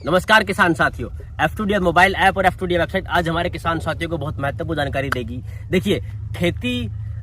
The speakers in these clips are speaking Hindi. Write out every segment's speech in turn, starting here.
नमस्कार किसान साथियों, F2D मोबाइल ऐप और F2D वेबसाइट आज हमारे किसान साथियों को बहुत महत्वपूर्ण जानकारी देगी। देखिए, खेती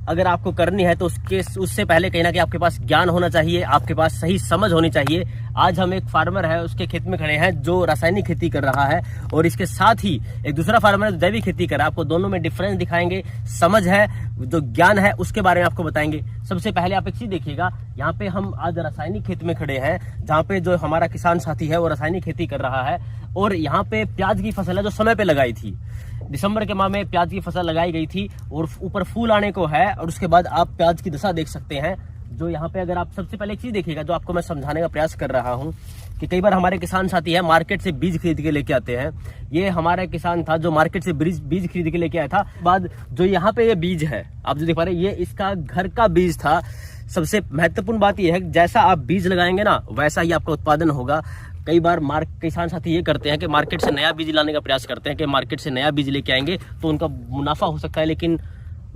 अगर आपको करनी है तो उससे पहले कहीं ना कहीं आपके पास ज्ञान होना चाहिए, आपके पास सही समझ होनी चाहिए। आज हम एक फार्मर है, उसके खेत में खड़े हैं जो रासायनिक खेती कर रहा है, और इसके साथ ही एक दूसरा फार्मर है जो जैविक खेती कर रहा है। आपको दोनों में डिफरेंस दिखाएंगे, समझ है, जो ज्ञान है उसके बारे में आपको बताएंगे। सबसे पहले आप एक चीज देखिएगा, यहाँ पे हम आज रासायनिक खेत में खड़े हैं, जहाँ पे जो हमारा किसान साथी है वो रासायनिक खेती कर रहा है, और यहाँ पे प्याज की फसल है जो समय पे लगाई थी। दिसंबर के माह में प्याज की फसल लगाई गई थी और ऊपर फूल आने को है, और उसके बाद आप प्याज की दशा देख सकते हैं। जो यहाँ पे अगर आप सबसे पहले एक चीज देखिएगा, जो आपको मैं समझाने का प्रयास कर रहा हूँ कि कई बार हमारे किसान साथी है मार्केट से बीज खरीद के लेके आते हैं। ये हमारा किसान था जो मार्केट से बीज खरीद के लेके आया था। बाद जो यहाँ पे ये बीज है, आप जो देख पा रहे हैं, ये इसका घर का बीज था। सबसे महत्वपूर्ण बात यह है कि जैसा आप बीज लगाएंगे ना, वैसा ही आपका उत्पादन होगा। कई बार किसान साथी ये करते हैं कि मार्केट से नया बीज लाने का प्रयास करते हैं कि मार्केट से नया बीज लेके आएंगे तो उनका मुनाफा हो सकता है, लेकिन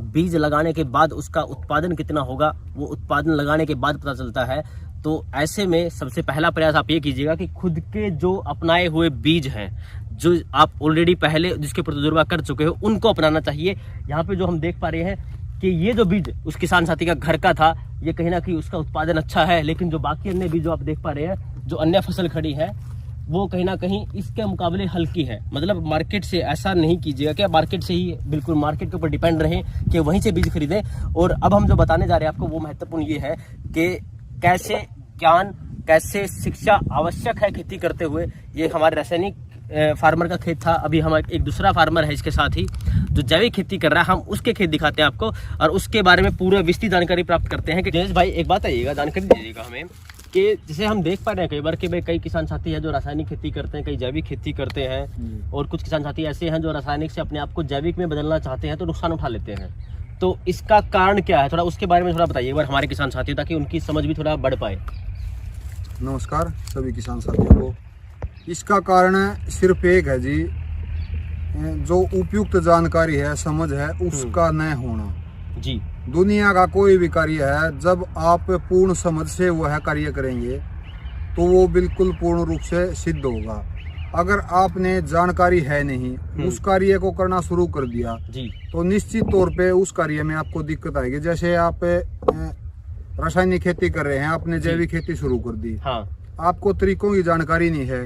बीज लगाने के बाद उसका उत्पादन कितना होगा वो उत्पादन लगाने के बाद पता चलता है। तो ऐसे में सबसे पहला प्रयास आप ये कीजिएगा कि खुद के जो अपनाए हुए बीज हैं, जो आप ऑलरेडी पहले जिसके तजुर्बा कर चुके हो, उनको अपनाना चाहिए। यहाँ पे जो हम देख पा रहे हैं कि ये जो बीज उस किसान साथी का घर का था, ये कहीं ना कहीं उसका उत्पादन अच्छा है, लेकिन जो बाकी अन्य बीज जो आप देख पा रहे हैं, जो अन्य फसल खड़ी है, वो कहीं ना कहीं इसके मुकाबले हल्की है। मतलब मार्केट से ऐसा नहीं कीजिएगा कि मार्केट से ही बिल्कुल मार्केट के ऊपर डिपेंड रहें कि वहीं से बीज खरीदें। और अब हम जो बताने जा रहे हैं आपको, वो महत्वपूर्ण ये है कि कैसे ज्ञान, कैसे शिक्षा आवश्यक है खेती करते हुए। ये हमारे रासायनिक फार्मर का खेत था, अभी हम एक दूसरा फार्मर है इसके साथ ही जो जैविक खेती कर रहा है, हम उसके खेत दिखाते हैं आपको और उसके बारे में पूरा विस्तृत जानकारी प्राप्त करते हैं। कि जयेश भाई एक बात आइएगा, जानकारी दीजिएगा हमें कि जैसे हम देख पा रहे हैं कई बार कि भाई कई किसान साथी है जो रासायनिक खेती करते हैं, कई जैविक खेती करते हैं, और कुछ किसान साथी ऐसे हैं जो रासायनिक से अपने आप को जैविक में बदलना चाहते हैं तो नुकसान उठा लेते हैं। तो इसका कारण क्या है, थोड़ा उसके बारे में थोड़ा बताइए एक बार हमारे किसान साथी, ताकि उनकी समझ भी थोड़ा बढ़ पाए। नमस्कार सभी किसान साथियों को। इसका कारण सिर्फ एक है जी, जो उपयुक्त जानकारी है, समझ है, उसका न होना जी। दुनिया का कोई भी कार्य है, जब आप पूर्ण समझ से वह कार्य करेंगे तो वो बिल्कुल पूर्ण रूप से सिद्ध होगा। अगर आपने जानकारी है नहीं, उस कार्य को करना शुरू कर दिया जी, तो निश्चित तौर पे उस कार्य में आपको दिक्कत आएगी। जैसे आप रासायनिक खेती कर रहे हैं, आपने जैविक खेती शुरू कर दी, हाँ, आपको तरीकों की जानकारी नहीं है,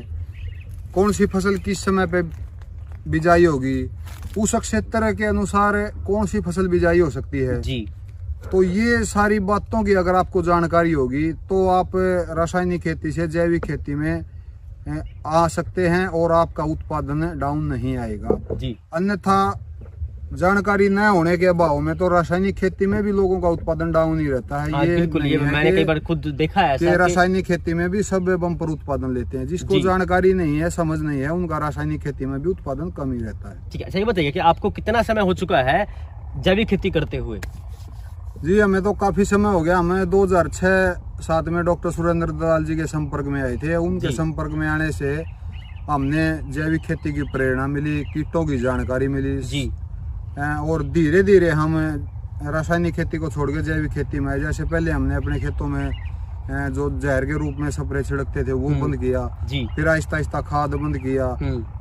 कौन सी फसल किस समय पे बिजाई होगी, उस क्षेत्र के अनुसार कौन सी फसल बिजाई हो सकती है जी। तो ये सारी बातों की अगर आपको जानकारी होगी तो आप रासायनिक खेती से जैविक खेती में आ सकते हैं और आपका उत्पादन डाउन नहीं आएगा जी। अन्यथा जानकारी न होने के अभाव में तो रासायनिक खेती में भी लोगों का उत्पादन डाउन ही रहता है। हाँ, ये बिल्कुल, ये मैंने कई बार खुद देखा है ऐसा। रासायनिक खेती में भी सब बम्पर उत्पादन लेते हैं, जिसको जानकारी नहीं है, समझ नहीं है, उनका रासायनिक खेती में भी उत्पादन कम ही रहता है। ठीक है, अच्छा ये बताइए कि आपको कितना समय हो चुका है जैविक खेती करते हुए? जी, हमें तो काफी समय हो गया। हमें 2006-07 में डॉक्टर सुरेंद्र दलाल जी के संपर्क में आए थे। उनके संपर्क में आने से हमने जैविक खेती की प्रेरणा मिली, कीटों की जानकारी मिली जी, और धीरे धीरे हम रासायनिक खेती को छोड़ के जैविक खेती में आए। जैसे पहले हमने अपने खेतों में जो जहर के रूप में स्प्रे छिड़कते थे वो बंद किया जी, फिर आहिस्ता आहिस्ता खाद बंद किया,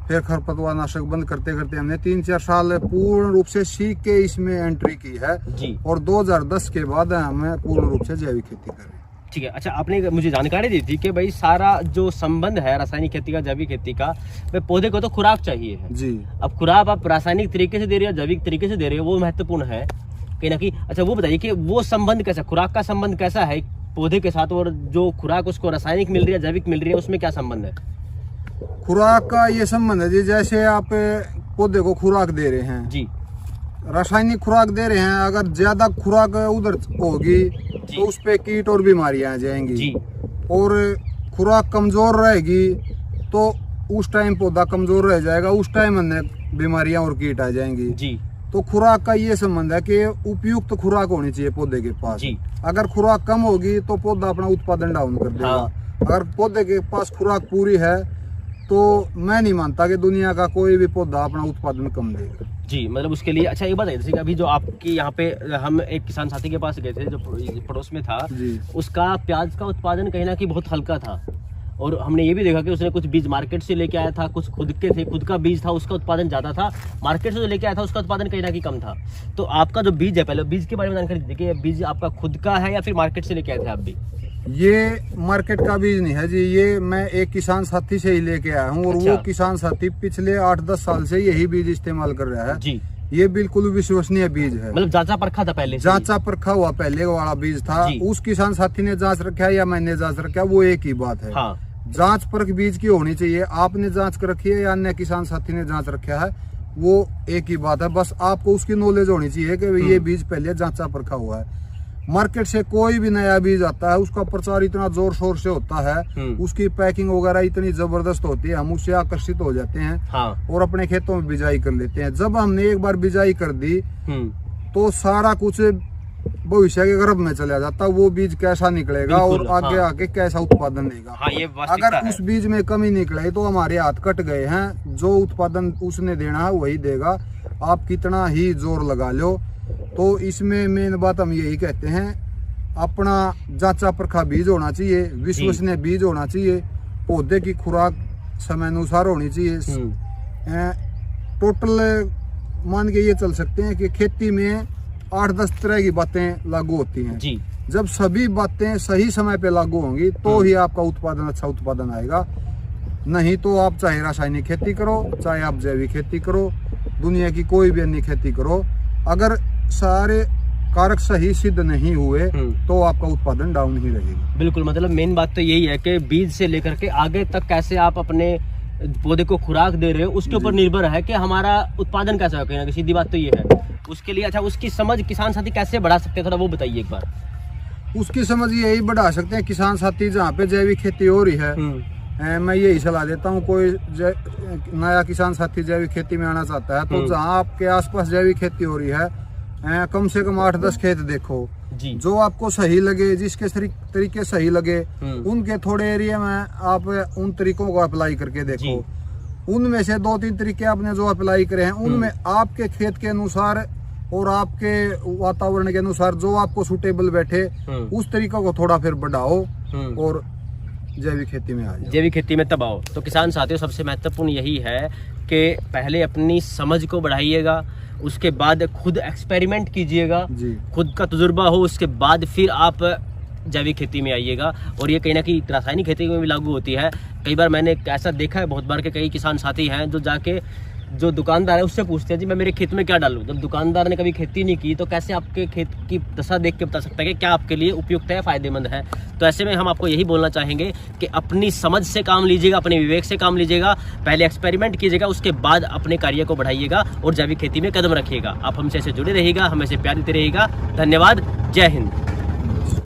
फिर खरपतवार नाशक बंद करते करते हमने 3-4 साल पूर्ण रूप से सीख के इसमें एंट्री की है जी। और 2010 के बाद हमें पूर्ण रूप से जैविक खेती कर रहे हैं। ठीक है, अच्छा आपने मुझे जानकारी दी थी कि भाई सारा जो संबंध है रासायनिक खेती का जैविक खेती का, भाई पौधे को तो खुराक चाहिए है जी। अब खुराक आप रासायनिक तरीके से दे रहे हो, जैविक तरीके से दे रहे हो, वो महत्वपूर्ण है कहीं ना कहीं। अच्छा वो बताइए कि वो संबंध कैसा, खुराक का संबंध कैसा है पौधे के साथ, और जो खुराक उसको रासायनिक मिल रही है, जैविक मिल रही है, उसमें क्या संबंध है? खुराक का ये संबंध है जी, जैसे आप पौधे को खुराक दे रहे हैं जी, रासायनिक खुराक दे रहे हैं, अगर ज्यादा खुराक उधर होगी तो उस पे कीट और बीमारियां आ जाएंगी जी। और खुराक कमजोर रहेगी तो उस टाइम पौधा कमजोर रह जाएगा, उस टाइम अन्य बीमारियां और कीट आ जाएंगी जी। तो खुराक का ये संबंध है कि उपयुक्त खुराक होनी चाहिए पौधे के पास जी। अगर खुराक कम होगी तो पौधा अपना उत्पादन डाउन कर देगा। हाँ। अगर पौधे के पास खुराक पूरी है तो मैं नहीं मानता कि दुनिया का कोई भी पौधा अपना उत्पादन कम देगा जी। मतलब उसके लिए अच्छा ये बताइए, जैसे कि अभी जो आपकी यहाँ पे हम एक किसान साथी के पास गए थे जो पड़ोस में था, उसका प्याज का उत्पादन कहीं ना कहीं बहुत हल्का था, और हमने ये भी देखा कि उसने कुछ बीज मार्केट से लेके आया था, कुछ खुद के थे, खुद का बीज था, उसका उत्पादन ज़्यादा था। मार्केट से जो लेके आया था उसका उत्पादन कहीं ना कहीं कम था। तो आपका जो बीज है, पहले बीज के बारे में जानकारी दीजिए कि बीज आपका खुद का है या फिर मार्केट से लेके आए थे आप भी? ये मार्केट का बीज नहीं है जी, ये मैं एक किसान साथी से ही लेके आया हूँ। और अच्छा। वो किसान साथी पिछले 8-10 साल से यही बीज इस्तेमाल कर रहा है जी। ये बिल्कुल विश्वसनीय बीज है, मतलब जांचा परखा था पहले से? जांचा परखा हुआ पहले वाला बीज था। उस किसान साथी ने जांच रखा है या मैंने जांच रखा है, वो एक ही बात है। हाँ। जांच परख बीज की होनी चाहिए। आपने जांच कर रखी है या अन्य किसान साथी ने जांच रखा है, वो एक ही बात है। बस आपको उसकी नॉलेज होनी चाहिए कि ये बीज पहले जांचा परखा हुआ है। मार्केट से कोई भी नया बीज आता है, उसका प्रचार इतना जोर शोर से होता है, उसकी पैकिंग वगैरह इतनी जबरदस्त होती है, हम उससे आकर्षित हो जाते हैं। हाँ। और अपने खेतों में बिजाई कर लेते हैं। जब हमने एक बार बिजाई कर दी तो सारा कुछ भविष्य के गर्भ में चला जाता। वो बीज कैसा निकलेगा और आगे आके कैसा उत्पादन देगा। हाँ, ये अगर उस बीज में कमी निकले तो हमारे हाथ कट गए हैं। जो उत्पादन उसने देना है वही देगा, आप कितना ही जोर लगा लो। तो इसमें मेन बात हम यही कहते हैं, अपना जांचा परखा बीज होना चाहिए, विश्वसनीय बीज होना चाहिए, पौधे की खुराक समय अनुसार होनी चाहिए। टोटल मान के ये चल सकते हैं कि खेती में 8-10 तरह की बातें लागू होती हैं जी। जब सभी बातें सही समय पे लागू होंगी तो ही आपका उत्पादन अच्छा उत्पादन आएगा। नहीं तो आप चाहे रासायनिक खेती करो, चाहे आप जैविक खेती करो, दुनिया की कोई भी अन्य खेती करो, अगर सारे कारक सही सिद्ध नहीं हुए तो आपका उत्पादन डाउन ही रहेगा। बिल्कुल, मतलब मेन बात तो यही है कि बीज से लेकर के आगे तक कैसे आप अपने पौधे को खुराक दे रहे हो उसके ऊपर निर्भर है कि हमारा उत्पादन कैसा होगा। कि सीधी बात तो ये है। उसके लिए अच्छा उसकी समझ किसान साथी कैसे बढ़ा सकते हैं, थोड़ा वो बताइए एक बार। उसकी समझ यही बढ़ा सकते हैं किसान साथी जहाँ पे जैविक खेती हो रही है। मैं यही सलाह देता हूँ, कोई नया किसान साथी जैविक खेती में आना चाहता है तो जहाँ आपके आसपास जैविक खेती हो रही है कम से कम 8-10 खेत देखो जी। जो आपको सही लगे, जिसके तरीके सही लगे, उनके थोड़े एरिया में आप उन तरीकों को अप्लाई करके देखो। उनमें से 2-3 तरीके आपने जो अप्लाई करे हैं उनमें आपके खेत के अनुसार और आपके वातावरण के अनुसार जो आपको सूटेबल बैठे उस तरीका को थोड़ा फिर बढ़ाओ और जैविक खेती में आ जाओ। जैविक खेती में तब आओ। तो किसान साथियों, सबसे महत्वपूर्ण यही है कि पहले अपनी समझ को बढ़ाइएगा, उसके बाद खुद एक्सपेरिमेंट कीजिएगा, खुद का तजुर्बा हो, उसके बाद फिर आप जैविक खेती में आइएगा। और ये कहीं ना कहीं रासायनिक खेती में भी लागू होती है। कई बार मैंने ऐसा देखा है बहुत बार कि कई किसान साथी हैं जो जाके जो दुकानदार है उससे पूछते हैं जी मैं मेरे खेत में क्या डालूं। जब दुकानदार ने कभी खेती नहीं की तो कैसे आपके खेत की दशा देख के बता सकता है कि क्या आपके लिए उपयुक्त है, फायदेमंद है। तो ऐसे में हम आपको यही बोलना चाहेंगे कि अपनी समझ से काम लीजिएगा, अपने विवेक से काम लीजिएगा, पहले एक्सपेरिमेंट कीजिएगा, उसके बाद अपने कार्य को बढ़ाइएगा और जैविक खेती में कदम रखिएगा। आप हमसे ऐसे जुड़े रहिएगा, हमें से प्यार देते रहिएगा। धन्यवाद। जय हिंद।